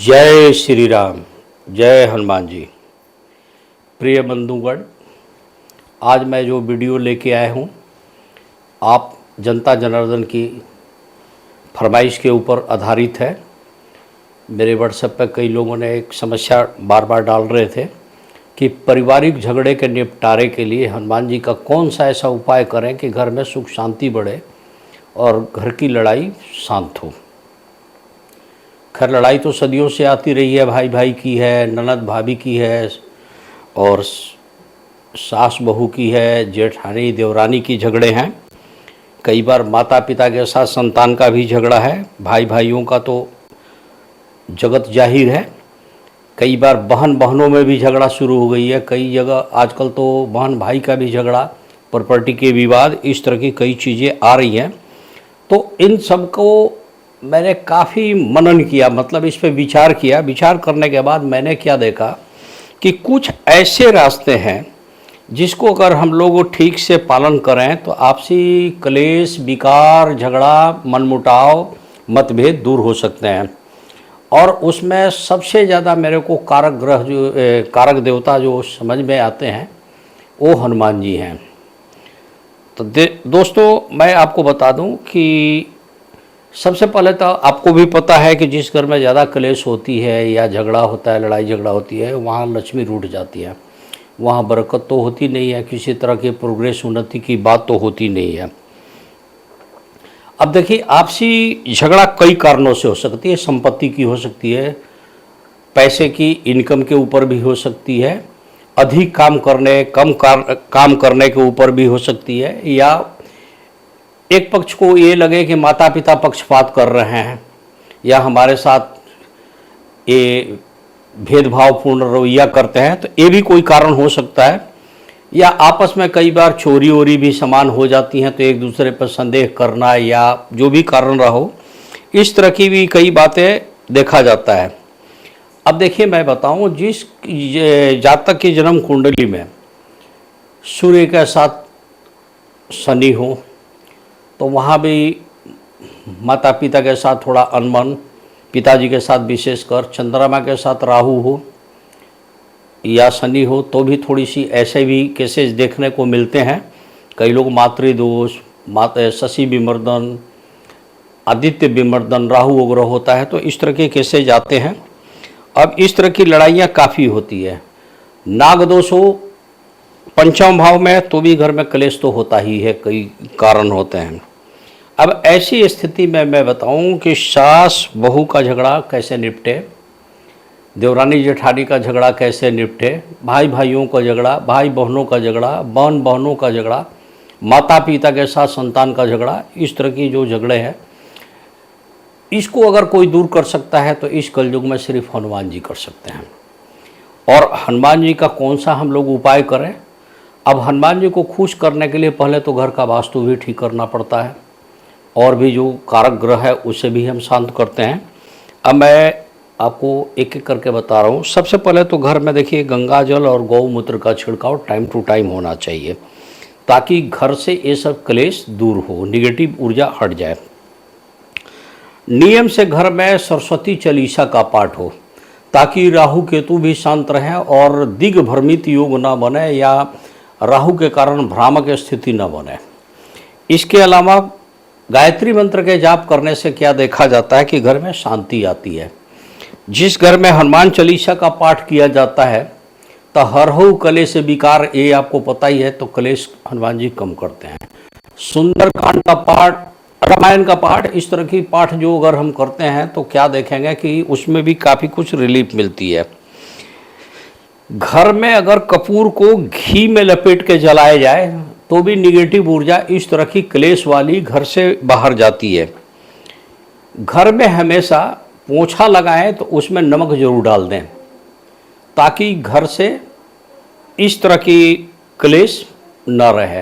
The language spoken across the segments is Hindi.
जय श्री राम। जय हनुमान जी। प्रिय बंधुगण, आज मैं जो वीडियो लेके आया हूँ आप जनता जनार्दन की फरमाइश के ऊपर आधारित है। मेरे व्हाट्सएप पर कई लोगों ने एक समस्या बार बार डाल रहे थे कि पारिवारिक झगड़े के निपटारे के लिए हनुमान जी का कौन सा ऐसा उपाय करें कि घर में सुख शांति बढ़े और घर की लड़ाई शांत हो। खैर, लड़ाई तो सदियों से आती रही है, भाई भाई की है, ननद भाभी की है, और सास बहू की है, जेठानी देवरानी की झगड़े हैं। कई बार माता पिता के साथ संतान का भी झगड़ा है, भाई भाइयों का तो जगत जाहिर है। कई बार बहन बहनों में भी झगड़ा शुरू हो गई है। कई जगह आजकल तो बहन भाई का भी झगड़ा, प्रॉपर्टी के विवाद, इस तरह की कई चीज़ें आ रही हैं। तो इन सब को मैंने काफ़ी मनन किया, मतलब इस पर विचार किया। विचार करने के बाद मैंने क्या देखा कि कुछ ऐसे रास्ते हैं जिसको अगर हम लोग ठीक से पालन करें तो आपसी कलेश, विकार, झगड़ा, मनमुटाव, मतभेद दूर हो सकते हैं। और उसमें सबसे ज़्यादा मेरे को कारक ग्रह कारक देवता जो समझ में आते हैं वो हनुमान जी हैं। तो दोस्तों, मैं आपको बता दूं कि सबसे पहले तो आपको भी पता है कि जिस घर में ज़्यादा क्लेश होती है या झगड़ा होता है, लड़ाई झगड़ा होती है, वहाँ लक्ष्मी रूठ जाती है, वहाँ बरकत तो होती नहीं है, किसी तरह के प्रोग्रेस उन्नति की बात तो होती नहीं है। अब देखिए, आपसी झगड़ा कई कारणों से हो सकती है। संपत्ति की हो सकती है, पैसे की, इनकम के ऊपर भी हो सकती है, अधिक काम करने, काम करने के ऊपर भी हो सकती है, या एक पक्ष को ये लगे कि माता पिता पक्षपात कर रहे हैं या हमारे साथ ये भेदभावपूर्ण रवैया करते हैं, तो ये भी कोई कारण हो सकता है। या आपस में कई बार चोरी वोरी भी समान हो जाती हैं, तो एक दूसरे पर संदेह करना, या जो भी कारण रहो, इस तरह की भी कई बातें देखा जाता है। अब देखिए, मैं बताऊं, जिस जातक की जन्म कुंडली में सूर्य के साथ शनि हो तो वहाँ भी माता पिता के साथ थोड़ा अनबन, पिताजी के साथ विशेषकर, चंद्रमा के साथ राहु हो या शनि हो तो भी थोड़ी सी ऐसे भी केसेस देखने को मिलते हैं। कई लोग मातृदोष, शशि विमर्दन, आदित्य विमर्दन, राहु वगैरह होता है, तो इस तरह के केसेस जाते हैं। अब इस तरह की लड़ाइयाँ काफ़ी होती है। नागदोष हो पंचम भाव में तो भी घर में क्लेश तो होता ही है, कई कारण होते हैं। अब ऐसी स्थिति में मैं बताऊं कि सास बहू का झगड़ा कैसे निपटे, देवरानी जेठानी का झगड़ा कैसे निपटे, भाई भाइयों का झगड़ा, भाई बहनों का झगड़ा, बहन बहनों का झगड़ा, माता पिता के साथ संतान का झगड़ा, इस तरह की जो झगड़े हैं, इसको अगर कोई दूर कर सकता है तो इस कलयुग में सिर्फ हनुमान जी कर सकते हैं। और हनुमान जी का कौन सा हम लोग उपाय करें? अब हनुमान जी को खुश करने के लिए पहले तो घर का वास्तु भी ठीक करना पड़ता है, और भी जो कारक ग्रह है उसे भी हम शांत करते हैं। अब मैं आपको एक एक करके बता रहा हूँ। सबसे पहले तो घर में देखिए, गंगा जल और गौमूत्र का छिड़काव टाइम टू टाइम होना चाहिए, ताकि घर से ये सब क्लेश दूर हो, निगेटिव ऊर्जा हट जाए। नियम से घर में सरस्वती चालीसा का पाठ हो, ताकि राहु केतु भी शांत रहें और दिग्भ्रमित योग न बने या राहु के कारण भ्रामक स्थिति न बने। इसके अलावा गायत्री मंत्र के जाप करने से क्या देखा जाता है कि घर में शांति आती है। जिस घर में हनुमान चालीसा का पाठ किया जाता है तो हरहु कलेश विकार, ये आपको पता ही है, तो कलेश हनुमान जी कम करते हैं। सुंदरकांड का पाठ, रामायण का पाठ, इस तरह की पाठ जो अगर हम करते हैं तो क्या देखेंगे कि उसमें भी काफ़ी कुछ रिलीफ मिलती है। घर में अगर कपूर को घी में लपेट के जलाया जाए तो भी निगेटिव ऊर्जा, इस तरह की क्लेश वाली, घर से बाहर जाती है। घर में हमेशा पोछा लगाएं तो उसमें नमक जरूर डाल दें, ताकि घर से इस तरह की क्लेश न रहे।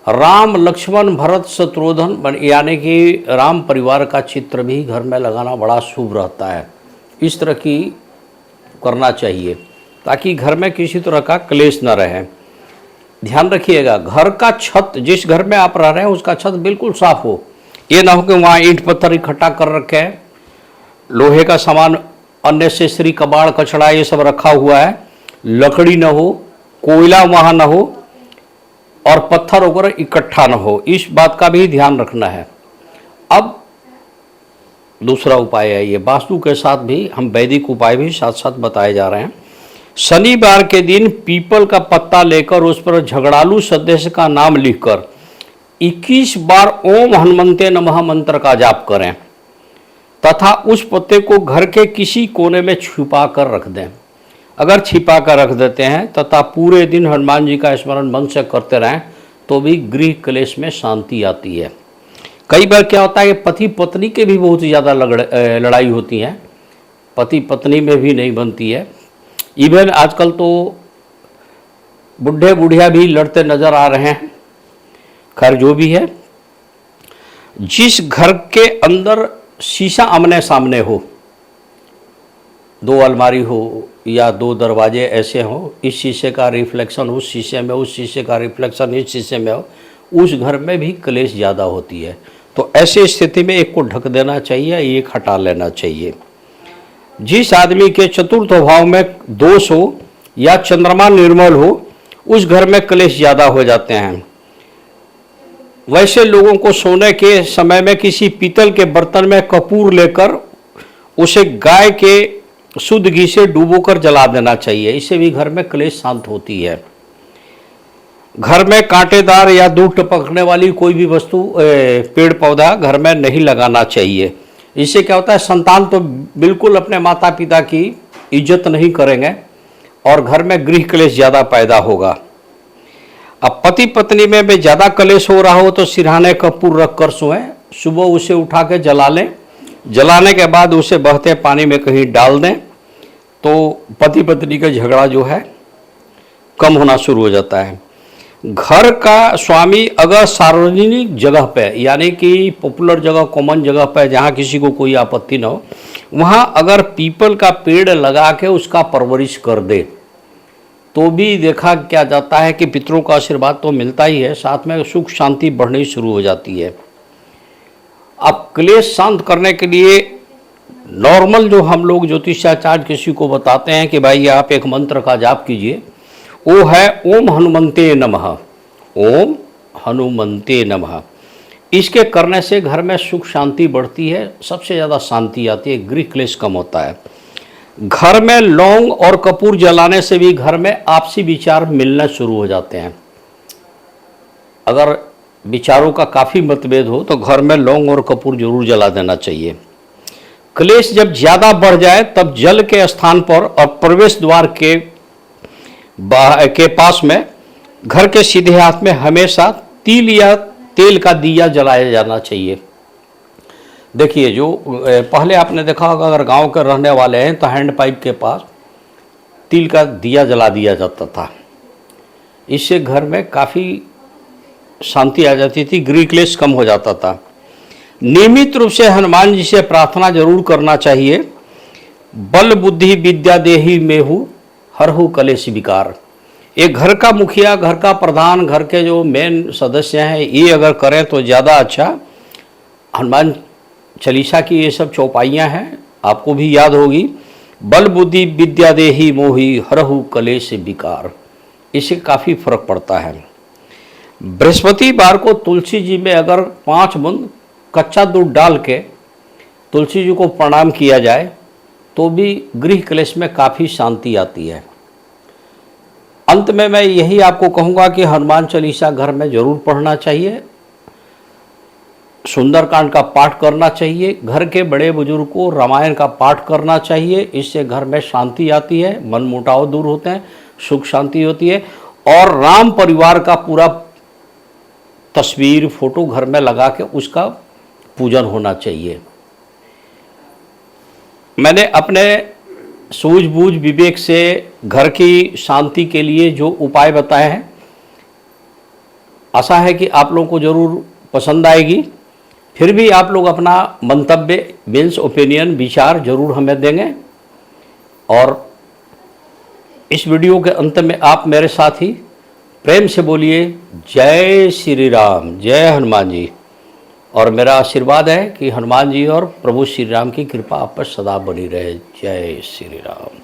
राम, लक्ष्मण, भरत, शत्रुघ्न, यानी कि राम परिवार का चित्र भी घर में लगाना बड़ा शुभ रहता है। इस तरह की करना चाहिए ताकि घर में किसी तरह का क्लेश न रहे। ध्यान रखिएगा, घर का छत, जिस घर में आप रह रहे हैं उसका छत बिल्कुल साफ हो। ये ना हो कि वहाँ ईंट पत्थर इकट्ठा कर रखे हैं, लोहे का सामान, अननेसेसरी कबाड़ कचड़ा ये सब रखा हुआ है, लकड़ी न हो, कोयला वहाँ न हो और पत्थर वगैरह इकट्ठा न हो, इस बात का भी ध्यान रखना है। अब दूसरा उपाय है, ये वास्तु के साथ भी हम वैदिक उपाय भी साथ साथ बताए जा रहे हैं। शनिवार के दिन पीपल का पत्ता लेकर उस पर झगड़ालू सदस्य का नाम लिखकर 21 बार ओम हनुमंते नमः मंत्र का जाप करें तथा उस पत्ते को घर के किसी कोने में छुपा कर रख दें। अगर छिपा कर रख देते हैं तथा पूरे दिन हनुमान जी का स्मरण मन से करते रहें तो भी गृह क्लेश में शांति आती है। कई बार क्या होता है कि पति पत्नी के भी बहुत ज़्यादा लड़ाई होती है, पति पत्नी में भी नहीं बनती है। इवन आजकल तो बुढ़े बुढ़िया भी लड़ते नज़र आ रहे हैं। खैर जो भी है, जिस घर के अंदर शीशा आमने सामने हो, 2 अलमारी हो या 2 दरवाजे ऐसे हो, इस शीशे का रिफ्लेक्शन उस शीशे में, उस शीशे का रिफ्लेक्शन इस शीशे में हो, उस घर में भी क्लेश ज़्यादा होती है। तो ऐसी स्थिति में एक को ढक देना चाहिए, एक हटा लेना चाहिए। जिस आदमी के चतुर्थ भाव में दोष हो या चंद्रमा निर्मल हो, उस घर में क्लेश ज़्यादा हो जाते हैं। वैसे लोगों को सोने के समय में किसी पीतल के बर्तन में कपूर लेकर उसे गाय के शुद्ध घी से डुबोकर जला देना चाहिए, इससे भी घर में क्लेश शांत होती है। घर में कांटेदार या दूर टपकने वाली कोई भी वस्तु, पेड़ पौधा घर में नहीं लगाना चाहिए। इससे क्या होता है, संतान तो बिल्कुल अपने माता पिता की इज्जत नहीं करेंगे और घर में गृह क्लेश ज़्यादा पैदा होगा। अब पति पत्नी में भी ज़्यादा क्लेश हो रहा हो तो सिरहाने कपूर रख कर सोएं, सुबह उसे उठा के जला लें, जलाने के बाद उसे बहते पानी में कहीं डाल दें तो पति पत्नी का झगड़ा जो है कम होना शुरू हो जाता है। घर का स्वामी अगर सार्वजनिक जगह पे, यानी कि पॉपुलर जगह, कॉमन जगह पे जहाँ किसी को कोई आपत्ति न हो, वहाँ अगर पीपल का पेड़ लगा के उसका परवरिश कर दे तो भी देखा क्या जाता है कि पितरों का आशीर्वाद तो मिलता ही है, साथ में सुख शांति बढ़नी शुरू हो जाती है। अब क्लेश शांत करने के लिए नॉर्मल जो हम लोग ज्योतिषाचार्य किसी को बताते हैं कि भाई आप एक मंत्र का जाप कीजिए, वो है ओम हनुमंते नमः, ओम हनुमंते नमः। इसके करने से घर में सुख शांति बढ़ती है, सबसे ज़्यादा शांति आती है, गृह क्लेश कम होता है। घर में लौंग और कपूर जलाने से भी घर में आपसी विचार मिलना शुरू हो जाते हैं। अगर विचारों का काफ़ी मतभेद हो तो घर में लौंग और कपूर जरूर जला देना चाहिए। क्लेश जब ज़्यादा बढ़ जाए तब जल के स्थान पर और प्रवेश द्वार के पास में घर के सीधे हाथ में हमेशा तिल या तेल का दिया जलाया जाना चाहिए। देखिए, जो पहले आपने देखा होगा, अगर गांव के रहने वाले हैं तो हैंड पाइप के पास तिल का दिया जला दिया जाता था। इससे घर में काफ़ी शांति आ जाती थी, गृह क्लेश कम हो जाता था। नियमित रूप से हनुमान जी से प्रार्थना जरूर करना चाहिए। बल बुद्धि विद्या देहि मेहु हरहु कलेश विकार। एक घर का मुखिया, घर का प्रधान, घर के जो मेन सदस्य हैं, ये अगर करें तो ज़्यादा अच्छा। हनुमान चालीसा की ये सब चौपाइयाँ हैं, आपको भी याद होगी। बल बुद्धि विद्या देहि मोहि हरहु कलेश विकार, इससे काफ़ी फर्क पड़ता है। बृहस्पतिवार को तुलसी जी में अगर 5 बूंद कच्चा दूध डाल के तुलसी जी को प्रणाम किया जाए तो भी गृह क्लेश में काफ़ी शांति आती है। अंत में मैं यही आपको कहूँगा कि हनुमान चालीसा घर में जरूर पढ़ना चाहिए, सुंदरकांड का पाठ करना चाहिए, घर के बड़े बुजुर्ग को रामायण का पाठ करना चाहिए। इससे घर में शांति आती है, मन मुटाव दूर होते हैं, सुख शांति होती है। और राम परिवार का पूरा तस्वीर, फोटो घर में लगा के उसका पूजन होना चाहिए। मैंने अपने सूझबूझ विवेक से घर की शांति के लिए जो उपाय बताए हैं, आशा है कि आप लोगों को ज़रूर पसंद आएगी। फिर भी आप लोग अपना मंतव्य, मीन्स ओपिनियन, विचार जरूर हमें देंगे। और इस वीडियो के अंत में आप मेरे साथ ही प्रेम से बोलिए जय श्री राम, जय हनुमान जी। और मेरा आशीर्वाद है कि हनुमान जी और प्रभु श्री राम की कृपा आप पर सदा बनी रहे। जय श्री राम।